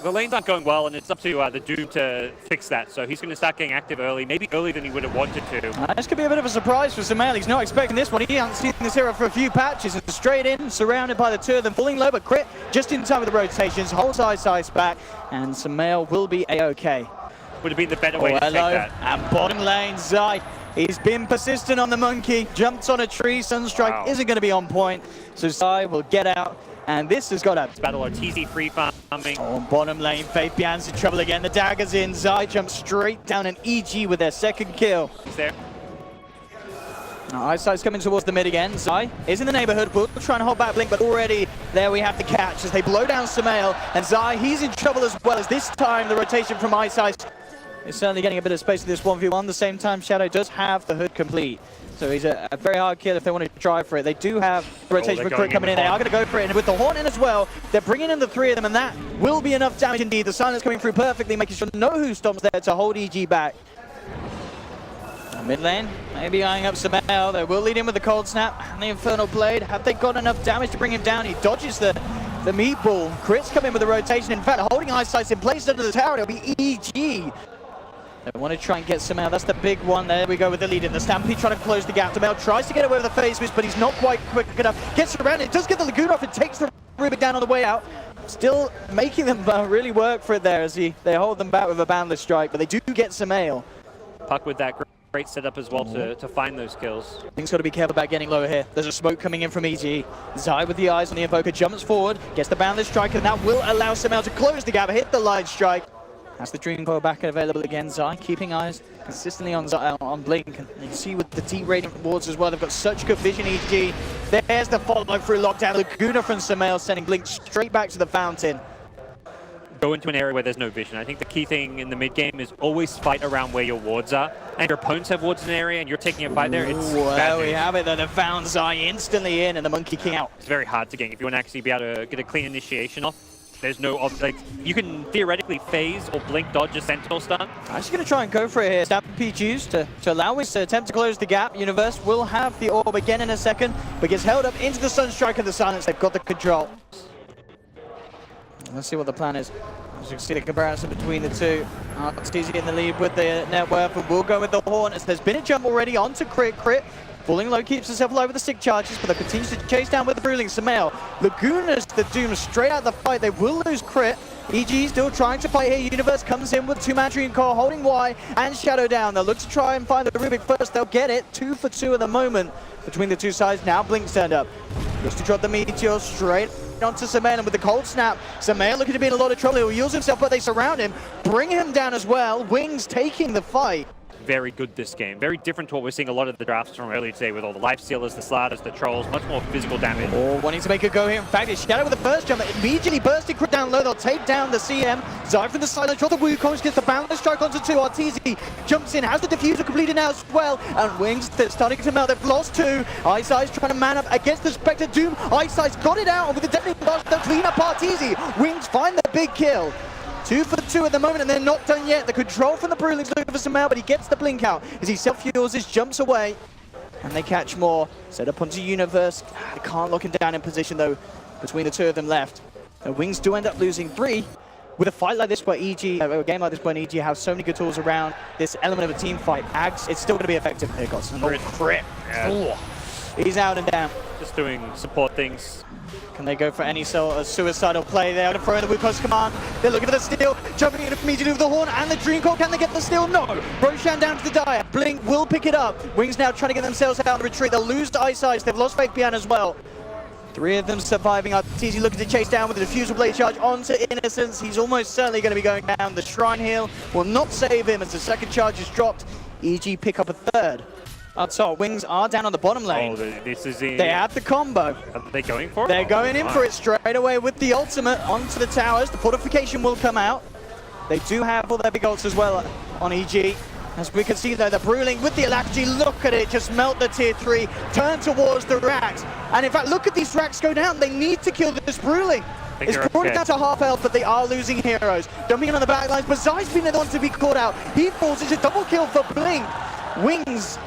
the lanes aren't going well, and it's up to the Doom to fix that. So he's going to start getting active early, maybe earlier than he would have wanted to. This could be a bit of a surprise for Sumail. He's not expecting this one. He hasn't seen this hero for a few patches. And straight in, surrounded by the two of them, falling low, but Crit just in time with the rotations, holds Ice back, and Sumail will be A-OK. Would have been the better way to take that. And bottom lane, Zai. He's been persistent on the monkey, jumps on a tree, Sunstrike isn't going to be on point, so Zai will get out, and this has got a battle Arteezy free farming. On bottom lane, Faith Bian's in trouble again, the dagger's in, Zai jumps straight down an EG with their second kill. He's there. Eyesight's coming towards the mid again, Zai is in the neighborhood, will try and hold back Blink, but already there we have the catch as they blow down Sumail, and Zai, he's in trouble as well, as this time the rotation from Eyesight is certainly getting a bit of space for this 1v1. At the same time, Shadow does have the hood complete. So he's a very hard kill if they want to try for it. They do have the rotation for Crit coming in. They are going to go for it. And with the Horn in as well, they're bringing in the three of them, and that will be enough damage indeed. The silence coming through perfectly, making sure no who stops there to hold EG back. Mid lane, maybe eyeing up Sumail. They will lead in with the Cold Snap and the Infernal Blade. Have they got enough damage to bring him down? He dodges the meatball. Crit's come in with the rotation. In fact, holding Eyesight in place under the tower, it'll be EG. They want to try and get Sumail. That's the big one. There we go with the lead in. The Stampede trying to close the gap. Sumail tries to get away with the face mist, but he's not quite quick enough. Gets around it, does get the Lagoon off, and takes the Rubik down on the way out. Still making them really work for it there as they hold them back with a Boundless Strike, but they do get Sumail. Puck with that great setup as well to find those kills. Things got to be careful about getting lower here. There's a smoke coming in from EG. Zai with the eyes on the Invoker jumps forward, gets the Boundless Strike, and that will allow Sumail to close the gap, hit the Light Strike. That's the Dream Coil back available again. Zai keeping eyes consistently on Blink. And you can see with the deep Radiant wards as well, they've got such good vision, EG. There's the follow through lockdown. Laguna from Sumail sending Blink straight back to the fountain. Go into an area where there's no vision. I think the key thing in the mid game is always fight around where your wards are. And your opponents have wards in an area and you're taking a fight there, it's bad news. We have it, though. They found Zai instantly in and the Monkey King out. It's very hard to gank if you want to actually be able to get a clean initiation off. There's no, like, you can theoretically phase or blink dodge a Sentinel stun. I'm just going to try and go for it here. Stampede used to allow us to attempt to close the gap. Universe will have the orb again in a second, but gets held up into the Sunstrike and the silence. They've got the control. Let's see what the plan is. As you can see the comparison between the two. It's easy in the lead with the net worth, and we'll go with the Horn. As there's been a jump already onto Crit. Falling low, keeps himself low with the stick charges, but they continue to chase down with the Bruising Sumail. Laguna's the Doom straight out of the fight. They will lose Crit. EG still trying to fight here. Universe comes in with 2-man Dream Coil, holding Y and Shadow down. They'll look to try and find the Rubik first. They'll get it. 2 for 2 at the moment between the two sides. Now Blink's turned up. Looks to drop the Meteor straight onto Sumail, and with the Cold Snap, Sumail looking to be in a lot of trouble. He'll use himself, but they surround him, bring him down as well. Wings taking the fight. Very good this game. Very different to what we're seeing a lot of the drafts from earlier today with all the life stealers, the slatters, the trolls, much more physical damage. Wanting to make a go here. In fact, it's Shadow with the first jump, immediately bursting Crit down low. They'll take down the CM. Zai from the silence, drop the Wukong, gets the Boundless Strike onto 2. Arteezy jumps in, has the diffuser completed now as well. And Wings, they're starting to melt. They've lost 2. Eyesight's trying to man up against the Spectre Doom. Eyesight's got it out, and with the Deafening Blast, they'll clean up Arteezy. Wings find the big kill. 2 for 2 at the moment, and they're not done yet. The control from the Brewling's looking for Sumail, but he gets the blink out as he self-fuels his, jumps away, and they catch more. Set up onto Universe. They can't lock him down in position, though, between the two of them left. The Wings do end up losing 3. With a fight like this where a game like this where EG have so many good tools around this element of a team fight, Ags, it's still going to be effective. Here goes. Crit. Yeah. He's out and down. Just doing support things. Can they go for any sort of suicidal play there? To throw in the Wukong's command. They're looking for the steal. Jumping in immediately with the Horn and the Dream Coil. Can they get the steal? No. Roshan down to the Dire. Blink will pick it up. Wings now trying to get themselves out of the retreat. They'll lose to Ice Eyes. They've lost Faith Bian as well. 3 of them surviving. Arteezy looking to chase down with the Diffusal Blade charge onto Innocence. He's almost certainly going to be going down. The Shrine Heal will not save him as the second charge is dropped. EG pick up a third. So Wings are down on the bottom lane. This is They have the combo. Are they going for it? They're going in for it straight away with the ultimate onto the towers. The fortification will come out. They do have all their big ults as well on EG. As we can see though, the Bruising with the Alacrity, look at it, just melt the tier 3, turn towards the racks. And in fact, look at these racks go down. They need to kill this Bruising. It's brought it down to half health, but they are losing heroes. Dumping in on the back lines, but Zai's been the one to be caught out. He falls, it's a double kill for Blink. Wings,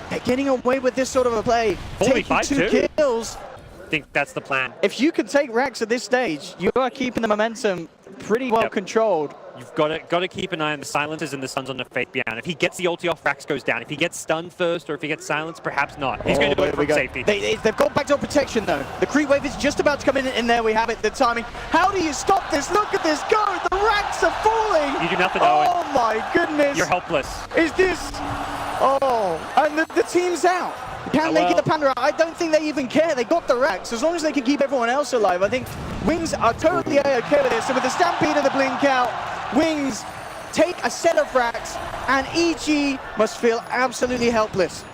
they're getting away with this sort of a play. Taking 2 kills. I think that's the plan. If you can take racks at this stage, you are keeping the momentum pretty well controlled. You've got to keep an eye on the silences and the stuns on the Fate Beyond. If he gets the ulti off, Rax goes down. If he gets stunned first or if he gets silenced, perhaps not. He's going to do it from safety. They've got backdoor protection though. The creep wave is just about to come in, and there we have it, the timing. How do you stop this? Look at this go! The Rax are falling! You do nothing, Owen. Oh my goodness! You're helpless. Is this... Oh, and the team's out. Can they get the Panda out? I don't think they even care. They got the Rax. As long as they can keep everyone else alive, I think Wings are totally okay with this. So with the Stampede and the Blink out, Wings take a set of Rax, and EG must feel absolutely helpless.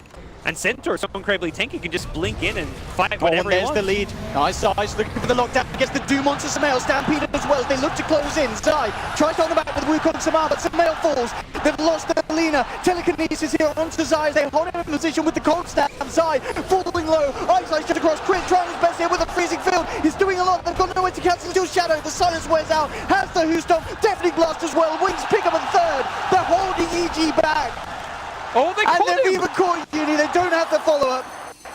And Centaur, someone incredibly tanky, can just blink in and fight whatever he wants. There's the lead. Nice Zai's looking for the lockdown. Gets the Doom onto Samael. Stampede as well as they look to close in. Zai tries on the back with Wukong and Samar, but Samael falls. They've lost the Lina. Telekinesis here onto Zai. They hold him in position with the cold snap. Zai falling low. Eyesight just across. Crit trying his best here with a freezing field. He's doing a lot. They've got nowhere to cancel until Shadow. The silence wears out. Has the Houston. Definitely blast as well. Wings pick up a third. They're holding EG back. Oh, they caught him! And they've even caught Uni. They don't have the follow-up.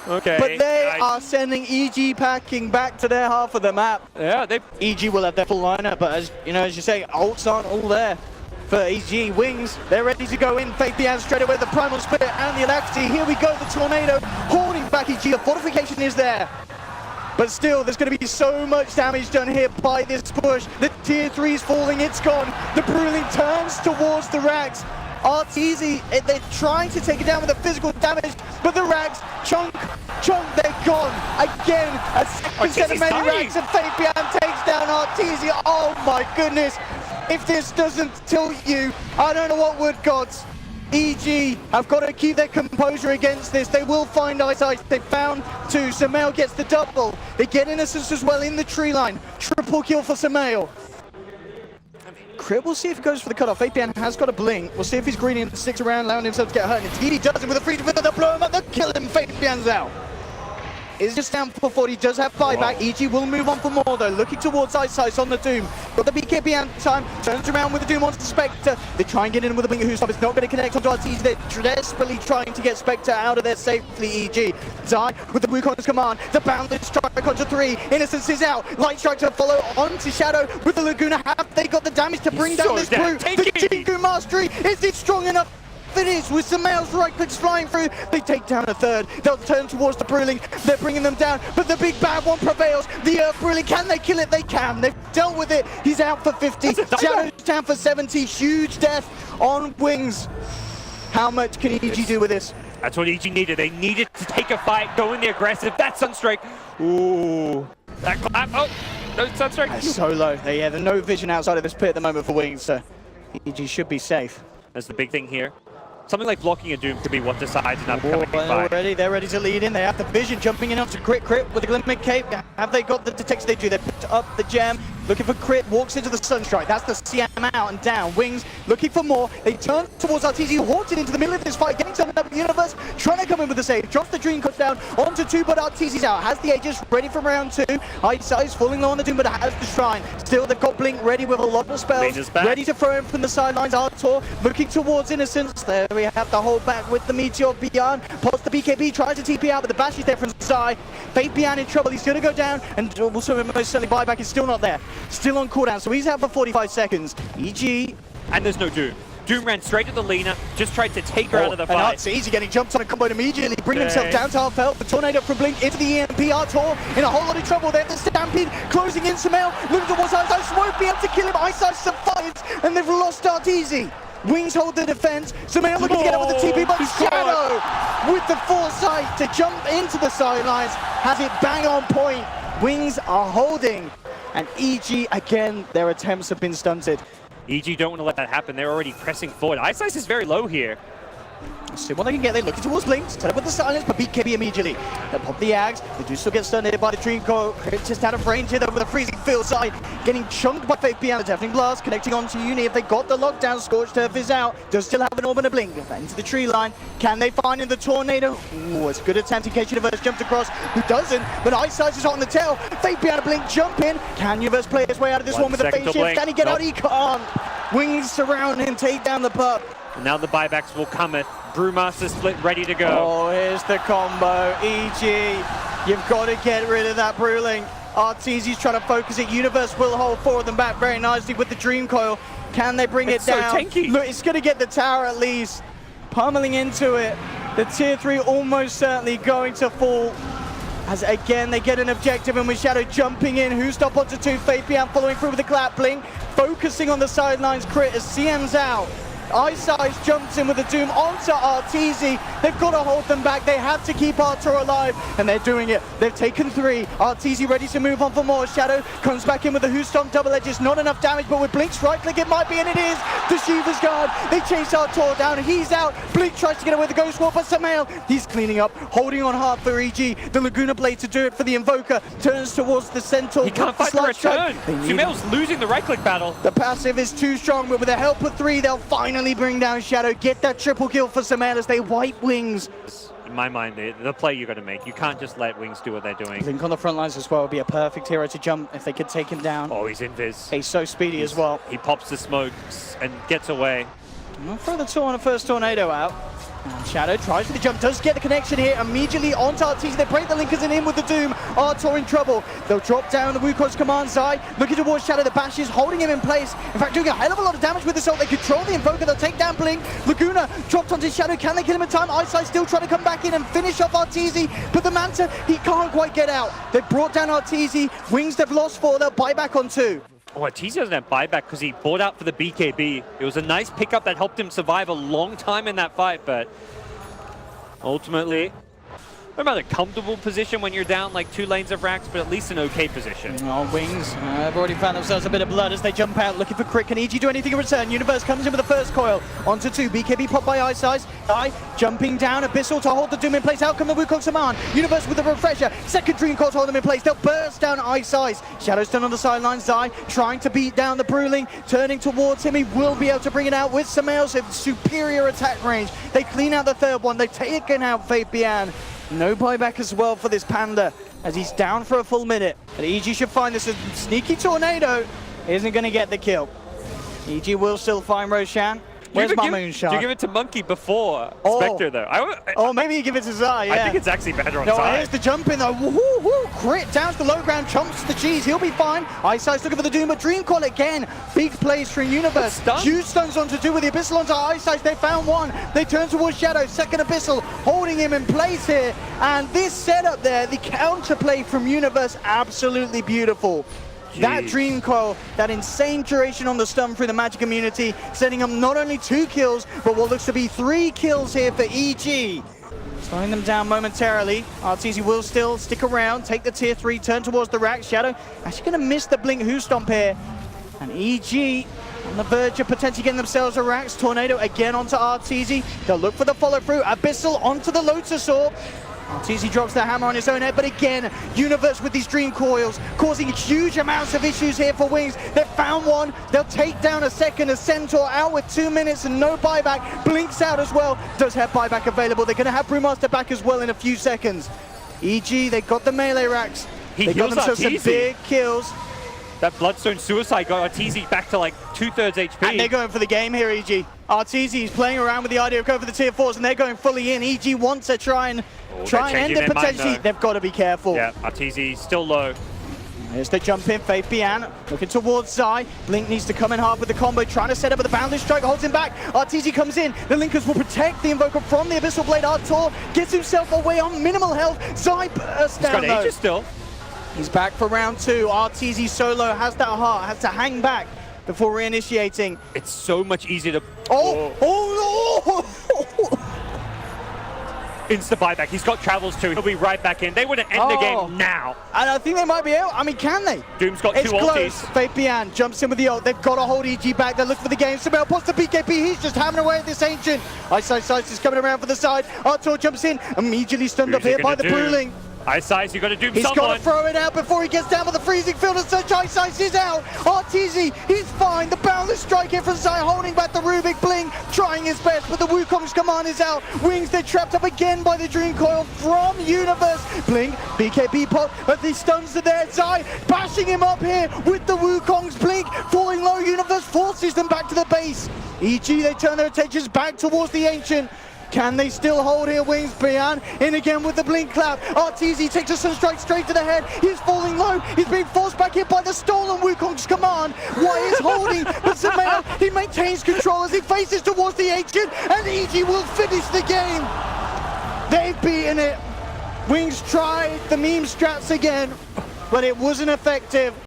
Okay. But they are sending EG packing back to their half of the map. Yeah, EG will have their full lineup, but as you say, ults aren't all there for EG. Wings, they're ready to go in. Fate Beyond straight away, the Primal Spirit and the Alacrity. Here we go, the Tornado holding back EG. The fortification is there. But still, there's going to be so much damage done here by this push. The tier 3 is falling, it's gone. The Bruling turns towards the Rax. Arteezy, they're trying to take it down with the physical damage, but the Rags, chunk, they're gone. Again, a second set of many Rags, and Fate Beyond takes down Arteezy. Oh my goodness. If this doesn't tilt you, I don't know what would, gods. EG have got to keep their composure against this. They will find Eyesight. They found two. Samael gets the double. They get Innocence as well in the tree line. Triple kill for Samael. Crib, we'll see if he goes for the cutoff. Fabian has got a blink. We'll see if he's greedy and sticks around, allowing himself to get hurt. And TD does it with a free to they'll blow him up, they'll kill him. Fabian's out. Is just down for 40, does have buyback. EG will move on for more though, looking towards Eyesight on the Doom. Got the BKB out time, turns around with the Doom onto Spectre. They try and get in with the Blink who's it's not going to connect onto Arteezy. They're desperately trying to get Spectre out of there safely, EG. Zai with the Wukong's command, the bounded strike onto 3. Innocence is out, Light Strike to follow onto Shadow with the Laguna. Have they got the damage to bring down this crew? The Jingu Mastery, is it strong enough? It is, with Samael's right clicks flying through. They take down a third. They'll turn towards the Bruling. They're bringing them down, but the big bad one prevails. The Earth Bruling, can they kill it? They can. They've dealt with it. He's out for 50. Shadow's down for 70. Huge death on Wings. How much can EG do with this? That's what EG needed. They needed to take a fight, go in the aggressive. That Sunstrike. Ooh. That clap. Oh, no Sunstrike. That's so low. Yeah, there's no vision outside of this pit at the moment for Wings, so EG should be safe. That's the big thing here. Something like blocking a Doom could be what decides an upcoming fight. They're ready to lead in. They have the vision jumping in onto Crit with the Glimmer Cape. Have they got the detection? They do. They picked up the gem. Looking for Crit, walks into the Sunstrike. That's the CM out and down. Wings looking for more. They turn towards Arteezy, haunted into the middle of this fight, getting something up in the universe, trying to come in with the save. Drops the Dream Cut down onto 2, but Arteezy's out. Has the Aegis ready for round 2. Eyesight falling low on the Doom, but has the Shrine. Still, they've got Blink ready with a lot of spells. Ready to throw him from the sidelines. Artur looking towards Innocence. There we have the hold back with the Meteor Beyond. Pots the BKB, tries to TP out, but the bash is there from Zai. Fate Beyond in trouble. He's going to go down, and also most certainly buyback is still not there. Still on cooldown, so he's out for 45 seconds. EG. And there's no Doom. Doom ran straight at the Lina, just tried to take her out of the fight. It's easy getting jumped on a combo immediately, bringing himself down to half health. The Tornado from Blink into the EMP. Artur in a whole lot of trouble there. The Stampede closing in. Samael looking towards Eyesight, won't be able to kill him. Eyesight survives, and they've lost Arteezy. Wings hold the defense. Samael looking to get out with the TP, but Shadow with the foresight to jump into the sidelines has it bang on point. Wings are holding, and EG again, their attempts have been stunted. EG don't want to let that happen. They're already pressing forward. Eyesight is very low here. See what they can get. They're looking towards Blink. Set up with the silence, but beat KB immediately. They pop the Ags. They do still get stunned here by the Dream Coat. Just out of range here, though, with a freezing field side. Getting chunked by Fate Beyond. The Deafening Blast connecting onto Uni. If they got the lockdown, Scorched Earth is out. Does still have an orb and a Blink. Into the tree line. Can they find in the Tornado? Ooh, it's a good attempt in case Universe jumped across. Who doesn't? But Eyesight is hot on the tail. Fate Beyond a Blink jump in. Can Universe play his way out of this one with a phase shift? Can he get out? He can't. Wings surround him, take down the pup. And now the buybacks will cometh. Brewmaster split ready to go. Oh, here's the combo. EG, you've got to get rid of that Bruling. Arteezy's trying to focus it. Universe will hold four of them back very nicely with the Dream Coil. Can they bring it down? So tanky. Look, it's going to get the tower at least. Pummeling into it. The tier 3 almost certainly going to fall. As again, they get an objective, and with Shadow jumping in, who stop onto 2, Fabian following through with the clap blink, focusing on the sidelines crit as CM's out. Ice jumps in with the Doom onto Arteezy. They've got to hold them back. They have to keep Artur alive, and they're doing it. They've taken 3. Arteezy ready to move on for more. Shadow comes back in with the Who Stomp double edges. Not enough damage, but with Blink's right click, it might be, and it is. The Shiva's guard. They chase Artur down. He's out. Blink tries to get away with the Ghost Wall, but Samael, he's cleaning up, holding on hard for EG. The Laguna Blade to do it for the Invoker. Turns towards the Centaur. He can't fight the return. Sumail's losing the right click battle. The passive is too strong, but with the help of 3, they'll finally bring down Shadow. Get that triple kill for Samael as they wipe Wings. In my mind, the play you're going to make. You can't just let Wings do what they're doing. Blink on the front lines as well would be a perfect hero to jump if they could take him down. Oh, he's invis. He's so speedy as well. He pops the smokes and gets away. We'll throw the tour on the first tornado out. And Shadow tries for the jump, does get the connection here immediately onto Arteezy. They break the linkers and in with the Doom. Artur in trouble. They'll drop down the Wukong's command side, looking towards Shadow. The Bash is holding him in place. In fact, doing a hell of a lot of damage with the Assault. They control the Invoker. They'll take down Blink. Laguna dropped onto Shadow. Can they kill him in time? Ice still trying to come back in and finish off Arteezy. But the Manta, he can't quite get out. They've brought down Arteezy. Wings, they've lost 4. They'll buy back on 2. Oh, Arteezy doesn't have buyback because he bought out for the BKB. It was a nice pickup that helped him survive a long time in that fight, but ultimately, not about a comfortable position when you're down like 2 lanes of racks, but at least an okay position. Oh, Wings have already found themselves a bit of blood as they jump out looking for crit. Can EG do anything in return? Universe comes in with the first coil onto 2. BKB popped by Ice. Jumping down, Abyssal to hold the Doom in place. Out come the Wukong Saman. Universe with the refresher. Second Dream Coil to hold them in place. They'll burst down Ice. Shadow's still on the sidelines. Zai trying to beat down the Bruling. Turning towards him. He will be able to bring it out with Samael's superior attack range. They clean out the third one. They've taken out Fabian. No buyback as well for this Panda as he's down for a full minute. But EG should find this. A sneaky tornado isn't going to get the kill. EG will still find Roshan. Where's my moonshot? Do you give it to Monkey before Spectre, though? Maybe you give it to Zai, yeah. I think it's actually better on Zai. Here's the jump in, though. Woo-hoo! Crit down to the low ground, chomps the cheese. He'll be fine. Ice looking for the Doom, but Dream Coil again. Big plays for Universe. Huge stones on to do with the Abyssal onto Ice. They found one. They turn towards Shadow. Second Abyssal holding him in place here. And this setup there, the counterplay from Universe, absolutely beautiful. Jeez. That Dream Coil, that insane duration on the stun through the Magic immunity, setting up not only 2 kills, but what looks to be 3 kills here for EG. Slowing them down momentarily. Arteezy will still stick around, take the tier 3, turn towards the rack. Shadow actually going to miss the Blink Who Stomp here. And EG on the verge of potentially getting themselves a racks. Tornado again onto Arteezy. They'll look for the follow through. Abyssal onto the Lotus Orb. Arteezy drops the hammer on his own head, but again, Universe with these Dream Coils, causing huge amounts of issues here for Wings. They've found one, they'll take down a second, a Centaur out with 2 minutes and no buyback. Blinks out as well, does have buyback available. They're going to have Brewmaster back as well in a few seconds. EG, they got the melee racks. They got themselves some big kills. That Bloodstone Suicide got Arteezy back to like 2/3 HP. And they're going for the game here, EG. Arteezy is playing around with the idea of going for the tier 4s, and they're going fully in. EG wants to try and end it potentially. They've got to be careful. Yeah, Arteezy still low. Here's the jump in, Faith Bian looking towards Zai. Blink needs to come in hard with the combo, trying to set up with the Boundless Strike, holds him back. Arteezy comes in, the Linkers will protect the Invoker from the Abyssal Blade. Artur gets himself away on minimal health. Zai bursts down though. He's got Aegis still. He's back for round 2. Arteezy solo has that heart, has to hang back before reinitiating. It's so much easier to... Oh! Insta buyback. He's got travels too. He'll be right back in. They want to end the game now. And I think they might be able. I mean, can they? Doom's got 2 ultis. Faith Bian jumps in with the ult. They've got to hold EG back. They're looking for the game. Samael pops the BKB. He's just hammering away at this Ancient. Ice is coming around for the side. Artur jumps in. Immediately stunned up here by the Bruling. Ice, you got to do He's got to throw it out before he gets down with the freezing field and such. Ice is out. Arteezy, he's fine. The Boundless Strike here from Zai, holding back the Rubik. Blink, trying his best, but the Wukong's command is out. Wings, they're trapped up again by the Dream Coil from Universe. Blink, BKB pop, but the stuns are there. Zai bashing him up here with the Wukong's Blink. Falling low, Universe forces them back to the base. EG, they turn their attentions back towards the Ancient. Can they still hold here? Wings Bian in again with the blink clap. RTZ takes a sun strike straight to the head. He's falling low. He's being forced back in by the stolen Wukong's command. Why is holding? But Sumail, he maintains control as he faces towards the ancient, and EG will finish the game. They've beaten it. Wings tried the meme strats again, but it wasn't effective.